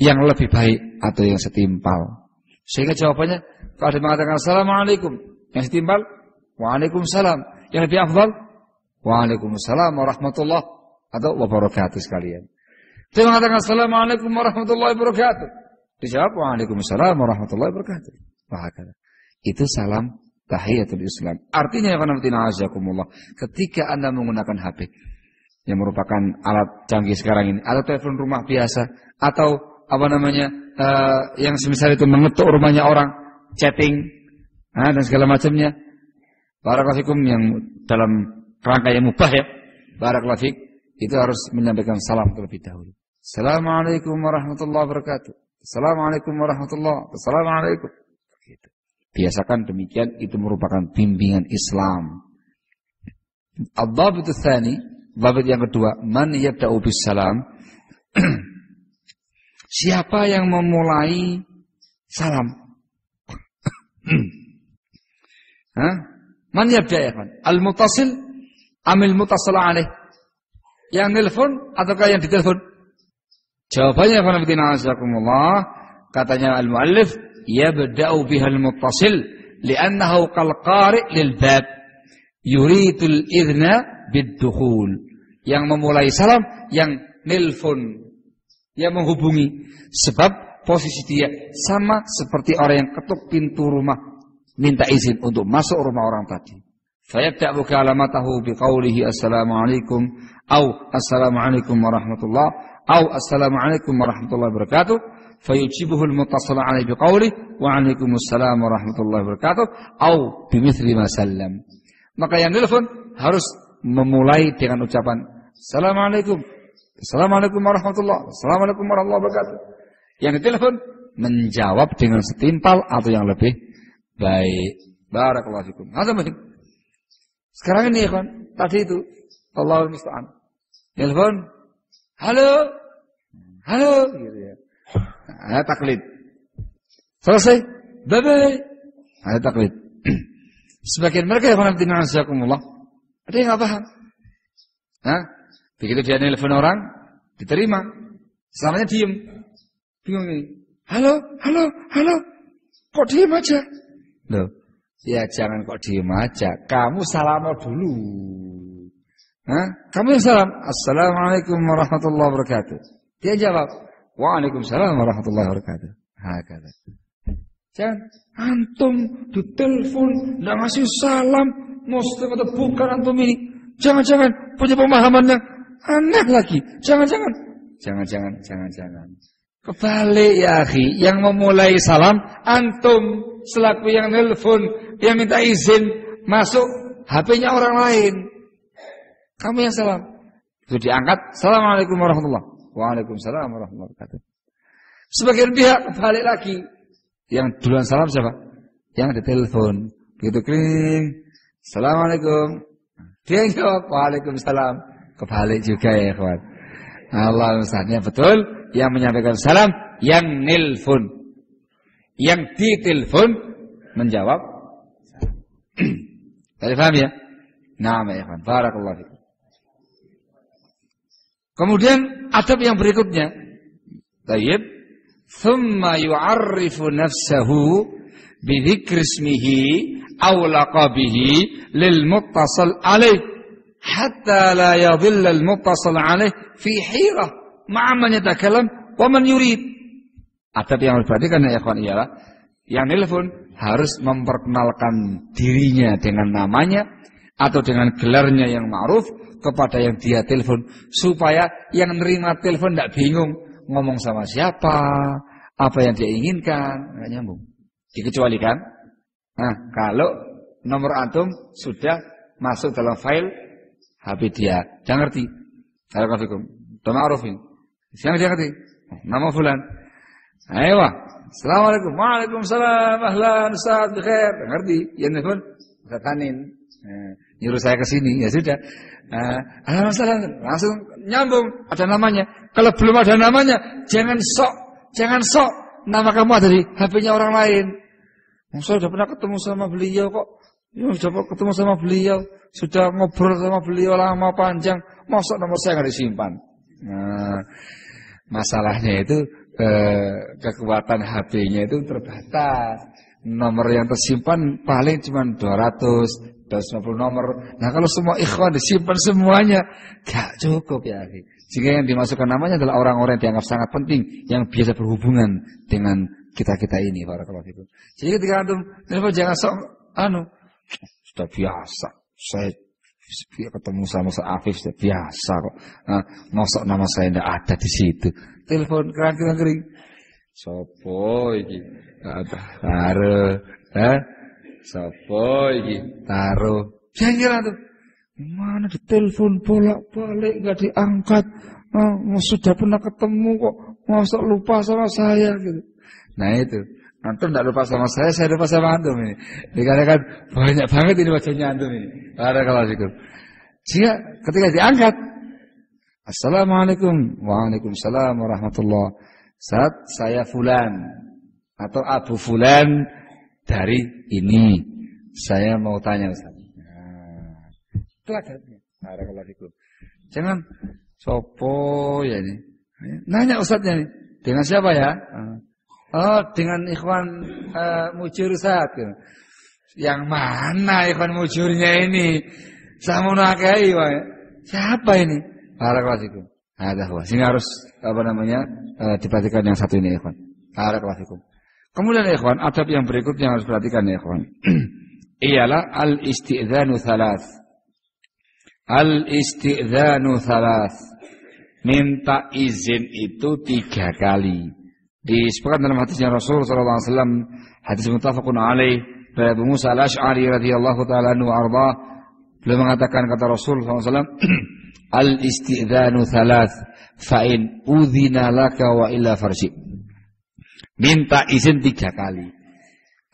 yang lebih baik atau yang setimpal. Sehingga jawabannya kalau dia mengatakan assalamualaikum, yang setimpal waalaikumsalam, yang lebih afdal waalaikumsalam warahmatullahi atau wabarakatuh sekalian. Dia mengatakan assalamualaikum warahmatullahi wabarakatuh. Dijawab waalaikumsalam warahmatullahi wabarakatuh. Bahkan itu salam tahiyatul Islam. Artinya ya azakumullah, ketika Anda menggunakan HP yang merupakan alat canggih sekarang ini, atau telepon rumah biasa, atau yang semisal itu mengetuk rumahnya orang, chatting, dan segala macamnya. Barakallahu fikum, yang dalam kerangka yang mubah ya. Barakallahu fik, itu harus menyampaikan salam terlebih dahulu. Assalamualaikum warahmatullahi wabarakatuh. Assalamualaikum warahmatullahi wabarakatuh. Assalamualaikum. Gitu. Biasakan demikian, itu merupakan bimbingan Islam. Ad-dhabit tsani, dhabit yang kedua, man yabda'u bis salam. Siapa yang memulai salam? Man yabda' ya kan? Al-muttasil amil muttasil alaih. Yang nelpon ataukah yang ditelepon? Jawabannya Allah, katanya al-muallif, yabda'u bihal muttasil li'annahu kal qari' lil bab yuridul idhna bid-dukhul. Yang memulai salam, yang nelpon, yang menghubungi, sebab posisi dia sama seperti orang yang ketuk pintu rumah, minta izin untuk masuk rumah orang tadi. Fayabda'u kalamatahu biqaulihi assalamualaikum au assalamualaikum warahmatullahi au assalamualaikum warahmatullahi wabarakatuh. Fayujibuhu al-muttasil alaihi biqaulihi wa alaikumussalam warahmatullahi wabarakatuh au bimithli ma sallam. Maka yang telepon harus memulai dengan ucapan assalamualaikum, assalamualaikum warahmatullahi, assalamualaikum warahmatullahi wabarakatuh. Yang ditelepon menjawab dengan setimpal atau yang lebih baik. Barakallahu fikum. Sekarang ini ya kan, tadi itu Allahul musta'an. Telepon, halo, halo, gitu ya. Ada taklid. Selesai, bye bye. Ada taklid. Sebagian mereka yang menantikan azakumullah, ada yang nggak paham. Begitu dia telepon orang, diterima, selamanya diem, bingung ini. Halo, halo, halo, kok diem aja? Loh. Ya jangan kok diem aja, kamu salam dulu. Kamu yang salam, assalamualaikum warahmatullahi wabarakatuh. Dia jawab, waalaikumsalam warahmatullahi wabarakatuh. Hakata. Jangan antum ditelepon, nggak ngasih salam, muslim atau bukan antum ini. Jangan-jangan punya pemahaman yang aneh lagi. Jangan-jangan. Kebalik ya akhi, yang memulai salam antum selaku yang nelpon, yang minta izin masuk HP-nya orang lain. Kamu yang salam. Itu diangkat, assalamualaikum warahmatullahi wabarakatuh. Waalaikumsalam warahmatullahi wabarakatuh. Sebagian pihak kebalik lagi. Yang duluan salam siapa? Yang ditelepon. Begitu kering, assalamualaikum. Dia yang jawab, waalaikumsalam. Kebalik juga ya kawan. Allah Ustaznya betul, yang menyampaikan salam, yang nelpon. Yang ditelepon menjawab. Tadi paham ya? Naam ya kawan. Barakallahu fikum. Kemudian adab yang berikutnya. Tayyib. Thumma yu'arrifu nafsahu bidhikri ismihi aw laqabihi lil muttasal alaih hatta la yadhilla al muttasal alaih fi hirah ma'a man yatakalam wa man yurid. Adab yang harus diperhatikan ya ikhwan ialah yang telepon harus memperkenalkan dirinya dengan namanya atau dengan gelarnya yang ma'ruf kepada yang dia telepon, supaya yang nerima telepon tidak bingung ngomong sama siapa, apa yang dia inginkan, nggak nyambung. Dikecualikan, kalau nomor antum sudah masuk dalam file HP dia, jangan ngerti. Kalau kafikum, ma'ruf ini, siang dia ngerti, nama fulan. Ayo, assalamualaikum, waalaikumsalam, ahlan, ustaz, bikhair, ngerti? Yang telepon, katanin, nyuruh saya ke sini, ya sudah. Alhamdulillah, langsung nyambung, ada namanya. Kalau belum ada namanya, jangan sok nama kamu ada di HP-nya orang lain. Saya sudah pernah ketemu sama beliau kok. Sudah ketemu sama beliau, sudah ngobrol sama beliau lama panjang. Masa nomor saya nggak disimpan? Masalahnya itu kekuatan HP-nya itu terbatas. Nomor yang tersimpan paling cuma 200, 250 nomor. Nah kalau semua ikhwan disimpan semuanya, gak cukup ya. Sehingga yang dimasukkan namanya adalah orang-orang yang dianggap sangat penting, yang biasa berhubungan dengan kita-kita ini. Barakallahu fikum. Jadi ketika antum telepon jangan sok, sudah biasa, saya ketemu sama Ustaz Afif biasa kok. Mosok nama saya ndak ada di situ. Telepon kering-kering. Sopo iki? Taruh. Sopo iki? Taruh. Jangan tuh. Mana ditelepon bolak-balik enggak diangkat. Sudah pernah ketemu kok. Mosok lupa sama saya gitu. Nah itu. Antum tidak lupa sama saya lupa sama antum ini. Dikarenakan banyak banget ini wajahnya antum ini. Barakallahu. Jika ketika diangkat, Assalamualaikum, waalaikumsalam warahmatullah. Saat saya Fulan atau Abu Fulan dari ini, saya mau tanya Ustaz. Itu adabnya. Barakallahu. Jangan sopo ya ini. Nanya Ustaznya nih, dengan siapa ya? Oh, dengan ikhwan mujur Ustaz. Yang mana ikhwan mujurnya ini? Samono akai wae. Siapa ini? Barakallahu. Ada huwa. Sehingga harus diperhatikan yang satu ini ikhwan. Barakallahu. Kemudian ikhwan, adab yang berikutnya harus perhatikan ya ikhwan. Ialah al-isti'dzanu tsalath. Al-isti'dzanu tsalath. Minta izin itu 3 kali. Disebutkan dalam hadisnya Rasul sallallahu alaihi wasallam, hadis muttafaqun alaih, dari Abu Musa al-Asy'ari radhiyallahu taala anhu arda, beliau mengatakan kata Rasul sallallahu alaihi wasallam, al-isti'dzanu tsalath fa in udzina laka wa illa farji. Minta izin 3 kali.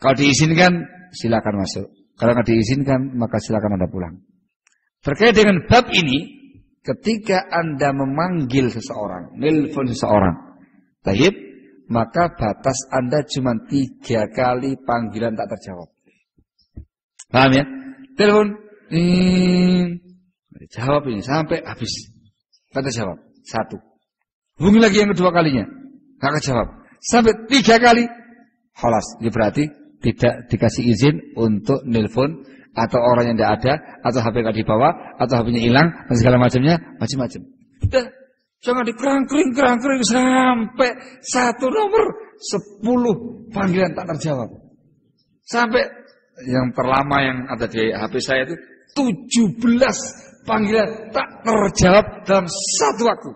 Kalau diizinkan silakan masuk. Kalau enggak diizinkan maka silakan Anda pulang. Terkait dengan bab ini, ketika Anda memanggil seseorang, nelpon seseorang, tayyib, maka batas Anda cuma 3 kali panggilan tak terjawab. Paham ya? Telepon, jawab ini sampai habis, tak terjawab. 1. Hubungi lagi yang kedua kalinya, tak terjawab. Sampai 3 kali, khalas. Ini berarti tidak dikasih izin untuk nelpon atau orang yang tidak ada, atau HP nggak dibawa, atau HP-nya hilang dan segala macamnya, macam-macam. Udah. Jangan dikerang-kering sampai 1 nomor 10 panggilan tak terjawab. Sampai yang terlama yang ada di HP saya itu 17 panggilan tak terjawab dalam 1 waktu.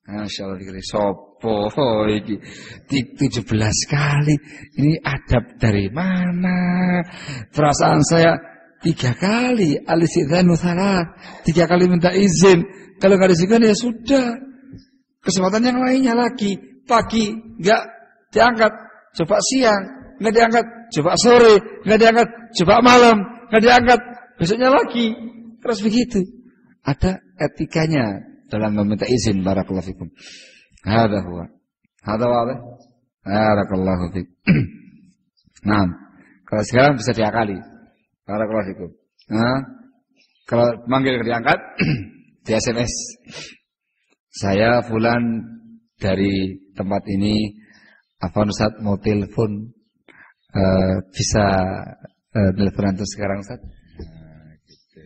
Masya Allah, sopo iki 17 kali. Ini adab dari mana? Perasaan saya 3 kali al-istidzanu tsalath, 3 kali minta izin. Kalau nggak diizinkan ya sudah. Kesempatan yang lainnya lagi, pagi nggak diangkat, coba siang nggak diangkat, coba sore nggak diangkat, coba malam nggak diangkat, besoknya lagi. Terus begitu. Ada etikanya dalam meminta izin. Barakallahu fikum. Hada huwa. Hada wadih. Barakallahu fikum. Nah, kalau sekarang bisa diakali. Barakallahu fikum. Nah, kalau manggil diangkat di SMS, saya Fulan dari tempat ini, Afwan Ustaz mau telepon, bisa telepon antum sekarang Ustaz? Gitu.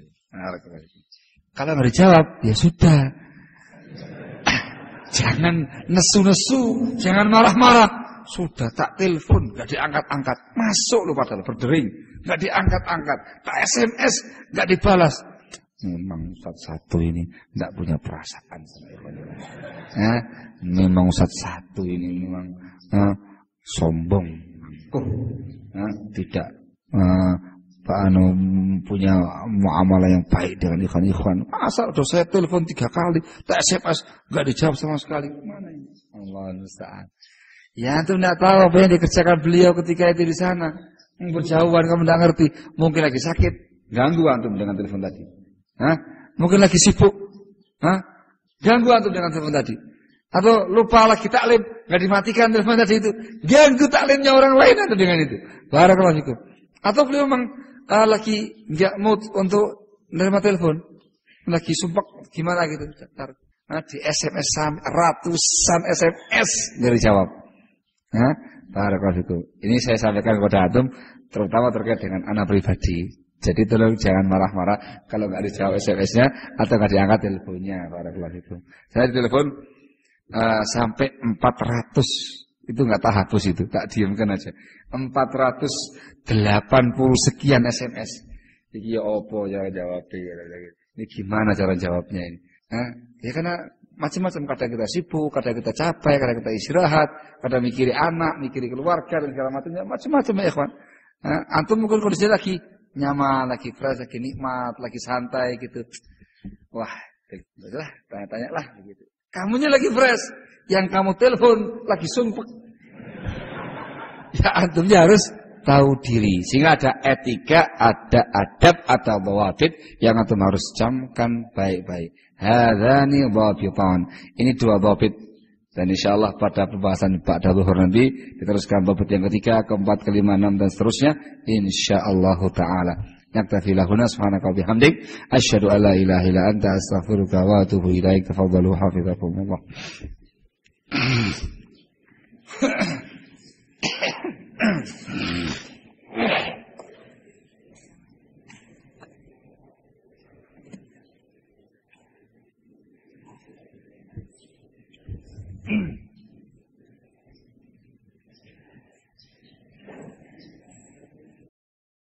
Kalau nggak dijawab, ya sudah. Jangan nesu-nesu, jangan marah-marah. Sudah tak telepon, nggak diangkat-angkat, masuk lu padahal berdering, nggak diangkat-angkat, tak SMS, nggak dibalas. Memang Ustaz satu ini tidak punya perasaan sama ikhwan. Memang Ustaz satu ini memang sombong, tidak punya muamalah yang baik dengan ikhwan. Masa udah saya telepon 3 kali, tak SMS nggak dijawab sama sekali. Mana ini? Allah musta'an. Ya antum tidak tahu apa yang dikerjakan beliau ketika itu di sana. Berjauhan, kamu tidak ngerti. Mungkin lagi sakit, ganggu antum dengan telepon tadi. Mungkin lagi sibuk, ganggu antum dengan telepon tadi. Atau lupa lagi taklim, nggak dimatikan telepon tadi itu, ganggu taklimnya orang lain atau dengan itu. Barakallahu fikum. Atau beliau memang lagi nggak mood untuk menerima telepon, lagi sumpah gimana gitu. Di SMS ratusan SMS nggak dijawab. Barakallahu fikum. Ini saya sampaikan kepada antum, terutama terkait dengan anak pribadi. Jadi tolong jangan marah-marah kalau nggak dijawab SMS-nya atau nggak diangkat teleponnya. Barakallahu fikum. Saya ditelepon sampai 400, itu nggak tahapus itu, tak diamkan aja. 480 sekian SMS. Iki ya opo cara jawabnya? Ini gimana cara jawabnya ini? Ya karena macam-macam, kadang kita sibuk, kadang kita capek, kadang kita istirahat, kadang mikiri anak, mikiri keluarga dan segala macam-macam ya ikhwan. Antum mungkin kondisi lagi nyaman, lagi fresh, lagi nikmat, lagi santai gitu. Wah, udahlah, tanya-tanya lah begitu. Kamunya lagi fresh, yang kamu telepon lagi sumpek. Ya antumnya harus tahu diri, sehingga ada etika, ada adab, ada dhawabit yang antum harus camkan baik-baik. Hadzani dhabitan. Ini dua dhawabit. Dan insyaallah pada pembahasan ba'da zuhur nanti diteruskan dhawabit yang ketiga, keempat, kelima, enam dan seterusnya insyaallah taala. Naktafi lahuna subhanaka wa bihamdik asyhadu an la ilaha illa anta astaghfiruka wa atubu ilaik. Tafadhalu hafizakumullah.